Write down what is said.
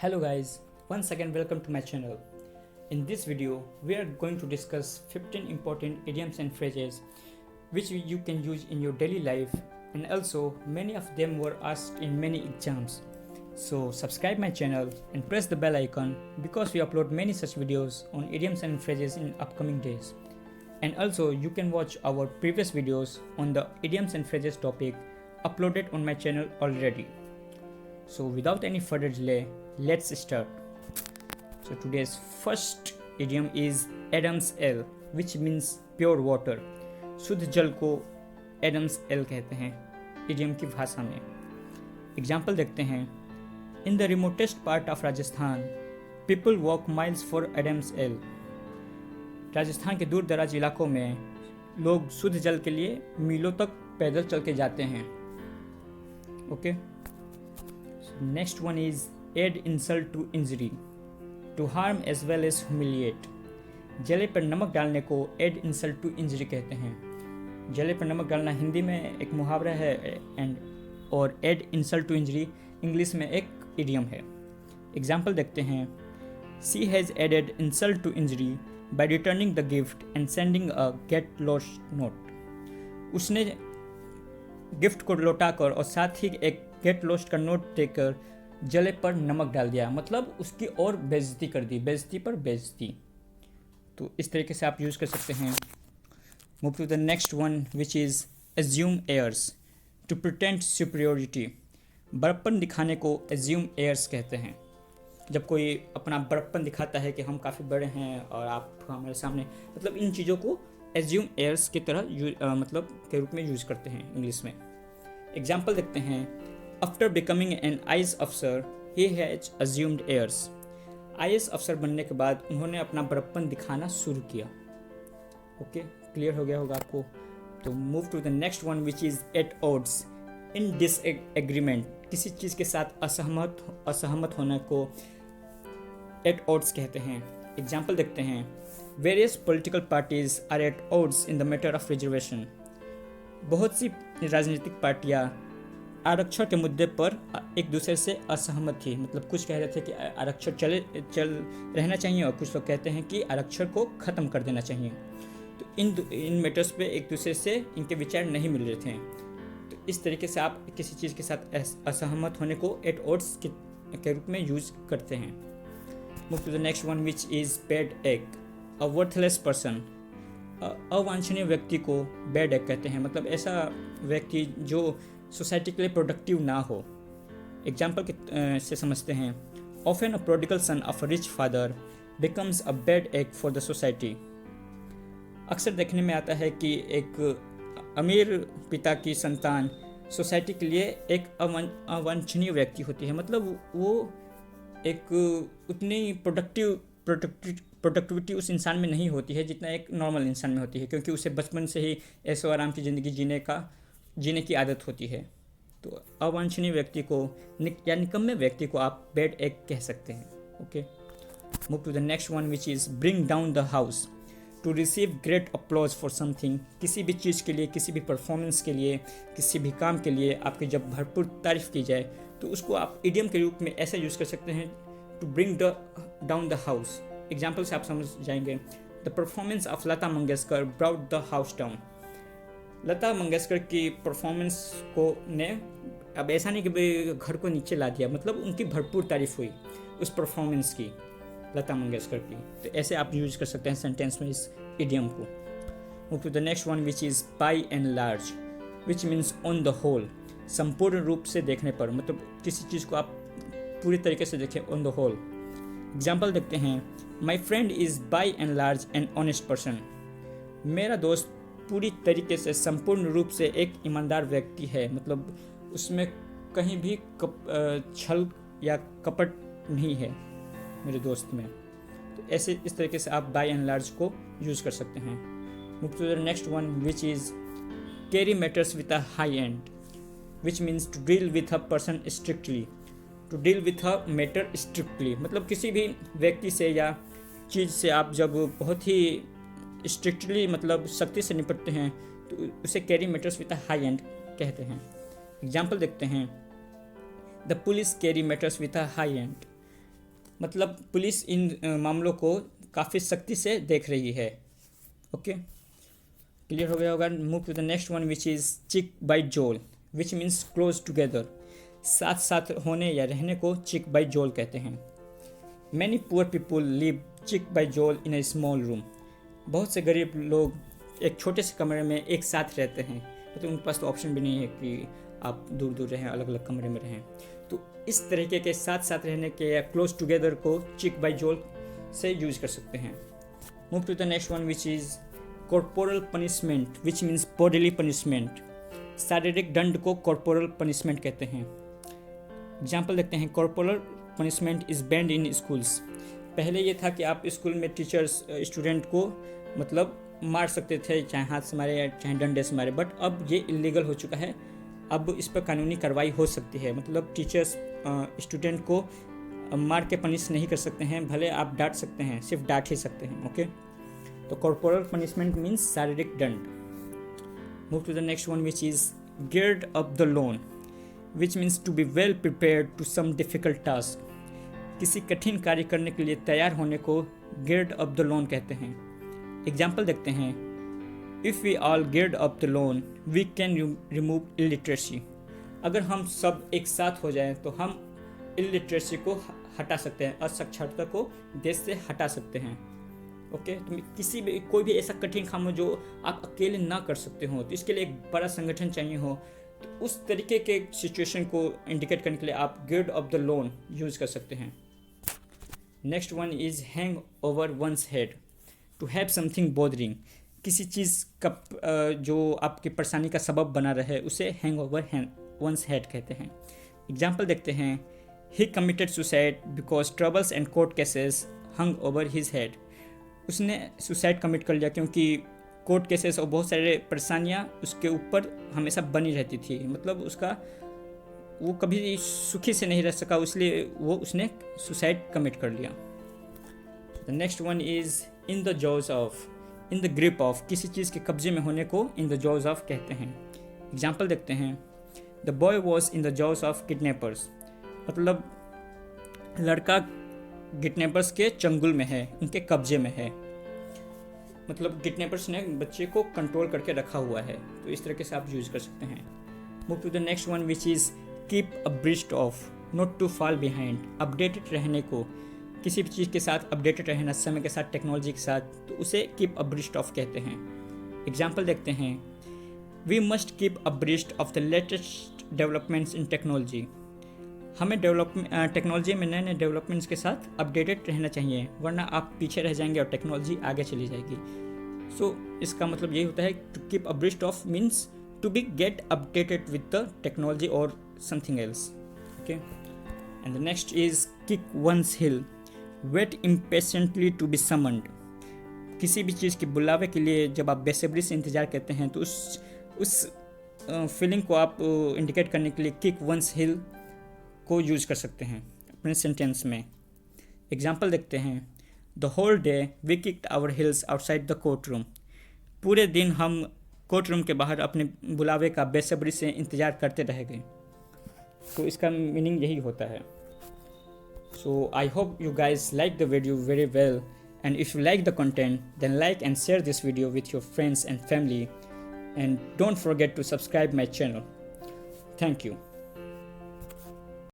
Hello guys, once again welcome to my channel. In this video, we are going to discuss 15 important idioms and phrases which you can use in your daily life, and also many of them were asked in many exams. So subscribe my channel and press the bell icon because we upload many such videos on idioms and phrases in upcoming days. And also you can watch our previous videos on the idioms and phrases topic uploaded on my channel already. So without any further delay, let's start. So today's first idiom is Adam's Ale, which means pure water. शुद्ध जल को Adams L कहते हैं idiom की भाषा में. Example देखते हैं. In the remotest part of Rajasthan people walk miles for Adams L. Rajasthan के दूर दराज इलाकों में लोग शुद्ध जल के लिए मीलों तक पैदल चल के जाते हैं. Okay. Next one is add insult to injury, to harm as well as humiliate. जले पर नमक डालने को एड इंसल्ट टू इंजरी कहते हैं. जले पर नमक डालना हिंदी में एक मुहावरा है और add insult to injury English में एक इडियम है. एग्जाम्पल देखते हैं. She has added insult to injury by returning the gift and sending a get lost note. उसने गिफ्ट को लौटाकर और साथ ही एक गेट लॉस्ट का नोट देकर जले पर नमक डाल दिया, मतलब उसकी और बेइज्जती कर दी, बेइज्जती पर बेइज्जती. तो इस तरीके से आप यूज़ कर सकते हैं. Move to the next one which is assume airs, to pretend superiority. बड़प्पन दिखाने को एज्यूम एयर्स कहते हैं. जब कोई अपना बड़प्पन दिखाता है कि हम काफ़ी बड़े हैं और आप हमारे सामने, मतलब इन चीज़ों को एज्यूम एयर्स की तरह मतलब के रूप में यूज़ करते हैं इंग्लिश में. एग्जाम्पल देखते हैं. आफ्टर बिकमिंग एन आईएएस अफसर he has assumed airs. IAS अफसर बनने के बाद उन्होंने अपना बड़प्पन दिखाना शुरू किया. ओके, क्लियर हो गया होगा आपको. तो move to the next one which is at odds, in disagreement. किसी चीज़ के साथ असहमत होने को एट ऑड्स कहते हैं. एग्जाम्पल देखते हैं. Various political parties are at odds in the matter of reservation. बहुत सी राजनीतिक पार्टियां आरक्षण के मुद्दे पर एक दूसरे से असहमत थी. मतलब कुछ कह रहे थे कि आरक्षण चल रहना चाहिए और कुछ लोग कहते हैं कि आरक्षण को ख़त्म कर देना चाहिए. तो इन मैटर्स पे एक दूसरे से इनके विचार नहीं मिल रहे थे. तो इस तरीके से आप किसी चीज़ के साथ असहमत होने को एट ऑड्स के रूप में यूज करते हैं. Move to the next one which is bad egg, a worthless person. अवांछनीय व्यक्ति को बैड एग कहते हैं, मतलब ऐसा व्यक्ति जो सोसाइटी के लिए प्रोडक्टिव ना हो. एग्जाम्पल से समझते हैं. Often a prodigal son of a rich father becomes a bad egg for the society. अक्सर देखने में आता है कि एक अमीर पिता की संतान सोसाइटी के लिए एक अवांछनीय व्यक्ति होती है. मतलब वो एक उतनी प्रोडक्टिविटी उस इंसान में नहीं होती है जितना एक नॉर्मल इंसान में होती है, क्योंकि उसे बचपन से ही ऐशो आराम की ज़िंदगी जीने की आदत होती है. तो अवांछनीय व्यक्ति को या निकम्मे व्यक्ति को आप बैड एग कह सकते हैं. Okay. Move to the next one which is bring down the house, to receive great applause for something. किसी भी चीज़ के लिए, किसी भी परफॉर्मेंस के लिए, किसी भी काम के लिए आपकी जब भरपूर तारीफ की जाए तो उसको आप इडियम के रूप में ऐसे यूज़ कर सकते हैं. To bring down the house. Example से आप समझ जाएंगे. The performance of Lata Mangeshkar brought the house down. Lata Mangeshkar की परफॉर्मेंस को ने अब ऐसा नहीं कि घर को नीचे ला दिया, मतलब उनकी भरपूर तारीफ हुई उस परफॉर्मेंस की, लता मंगेशकर की. तो ऐसे आप यूज कर सकते हैं सेंटेंस में इस इडियम को. Move to the next one which is by and large, which means on the whole. संपूर्ण रूप से देखने पर, मतलब किसी चीज़ को आप पूरी तरीके से देखें, ऑन द होल. एग्जाम्पल देखते हैं. My friend is by and large and honest person. मेरा दोस्त पूरी तरीके से संपूर्ण रूप से एक ईमानदार व्यक्ति है, मतलब उसमें कहीं भी छल या कपट नहीं है मेरे दोस्त में. तो ऐसे इस तरीके से आप बाय एंड लार्ज को यूज़ कर सकते हैं. Move to the next one which is carry matters with a high hand, which means to deal with a person strictly. To deal with a matter strictly, मतलब किसी भी व्यक्ति से या चीज़ से आप जब बहुत ही स्ट्रिक्टली, मतलब सख्ती से निपटते हैं तो उसे carry matters with a high and कहते हैं. एग्जाम्पल देखते हैं. The police carry matters with a high and. मतलब पुलिस इन मामलों को काफ़ी सख्ती से देख रही है। ओके, क्लियर हो गया होगा। Move to the next one which is cheek by jowl, which means close together. साथ साथ होने या रहने को चिक बाय जोल कहते हैं। मैनी पुअर पीपुल लिव चिक बाय जोल इन ए स्मॉल रूम। बहुत से गरीब लोग एक छोटे से कमरे में एक साथ रहते हैं, तो उनके पास तो ऑप्शन भी नहीं है कि आप दूर दूर रहें, अलग अलग कमरे में रहें। तो इस तरीके के साथ साथ रहने के या क्लोज टुगेदर को चिक बाय जोल से यूज कर सकते हैं। Move to the next one which is corporal punishment, which means bodily punishment. शारीरिक दंड को कॉर्पोरल पनिशमेंट कहते हैं। एग्जाम्पल देखते हैं। Corporal punishment is band in schools. पहले ये था कि आप स्कूल में टीचर्स स्टूडेंट को मतलब मार सकते थे, चाहे हाथ से मारे या चाहे डंडे से मारे, बट अब ये इलीगल हो चुका है। अब इस पर कानूनी कार्रवाई हो सकती है। मतलब टीचर्स स्टूडेंट को मार के पनिश नहीं कर सकते हैं, भले आप डांट सकते हैं, सिर्फ डांट ही सकते हैं। ओके, तो कॉर्पोरल पनिशमेंट मीन्स शारीरिक दंड। Move to the next one which is girded up the loins, which means to be well prepared to some difficult task. किसी कठिन कार्य करने के लिए तैयार होने को गियर्ड अप द लोन कहते हैं। एग्जाम्पल देखते हैं। If we all girded up the loins we can remove illiteracy. अगर हम सब एक साथ हो जाएं तो हम इलिटरेसी को हटा सकते हैं, असाक्षरता को देश से हटा सकते हैं। ओके, तो किसी भी कोई भी ऐसा कठिन काम हो जो आप अकेले ना कर सकते हो, तो इसके लिए एक बड़ा संगठन चाहिए हो, तो उस तरीके के सिचुएशन को इंडिकेट करने के लिए आप girded up the loins use कर सकते हैं। Next one is hang over one's head, to have something bothering. किसी चीज़ का जो आपकी परेशानी का सबब बना रहे उसे हैंग ओवर वंस हेड कहते हैं। एग्जाम्पल देखते हैं। He committed suicide because troubles and court cases hung over his head. उसने सुसाइड कमिट कर लिया क्योंकि कोर्ट केसेस और बहुत सारे परेशानियाँ उसके ऊपर हमेशा बनी रहती थी। मतलब उसका वो कभी सुखी से नहीं रह सका, इसलिए वो उसने सुसाइड कमिट कर लिया। The next one is in the jaws of, in the grip of. किसी चीज़ के कब्जे में होने को इन द जॉज ऑफ कहते हैं। एग्जाम्पल देखते हैं। The boy was in the jaws of kidnappers. मतलब लड़का किडनैपर्स के चंगुल में है, उनके कब्जे में है। मतलब किडनैपर्स ने बच्चे को कंट्रोल करके रखा हुआ है, तो इस तरीके से आप यूज कर सकते हैं। Move to the next one which is keep abreast of, not to fall behind. Updated रहने को, किसी भी चीज़ के साथ अपडेटेड रहना, समय के साथ, टेक्नोलॉजी के साथ, तो उसे कीप अब्रिस्ट ऑफ कहते हैं। एग्जाम्पल देखते हैं। We must keep abreast of the latest developments in technology. हमें टेक्नोलॉजी में नए नए डेवलपमेंट्स के साथ अपडेटेड रहना चाहिए, वरना आप पीछे रह जाएंगे और टेक्नोलॉजी आगे चली जाएगी। सो इसका मतलब यही होता है, to keep abreast of means to be get updated with the technology और something else. Okay, and the next is kick one's heels, wait impatiently to be summoned. किसी भी चीज़ के बुलावे के लिए जब आप बेसब्री से इंतज़ार करते हैं, तो उस फीलिंग को आप इंडिकेट करने के लिए किक वंस हिल को यूज कर सकते हैं अपने सेंटेंस में। एग्जाम्पल देखते हैं। The whole day we kicked our heels outside the court room. पूरे दिन हम कोर्ट रूम के बाहर अपने बुलावे का बेसब्री से इंतज़ार करते रह गए। तो इसका मीनिंग यही होता है। So I hope you guys like the video very well, and if you like the content, then like and share this video with your friends and family, and don't forget to subscribe my channel. Thank you.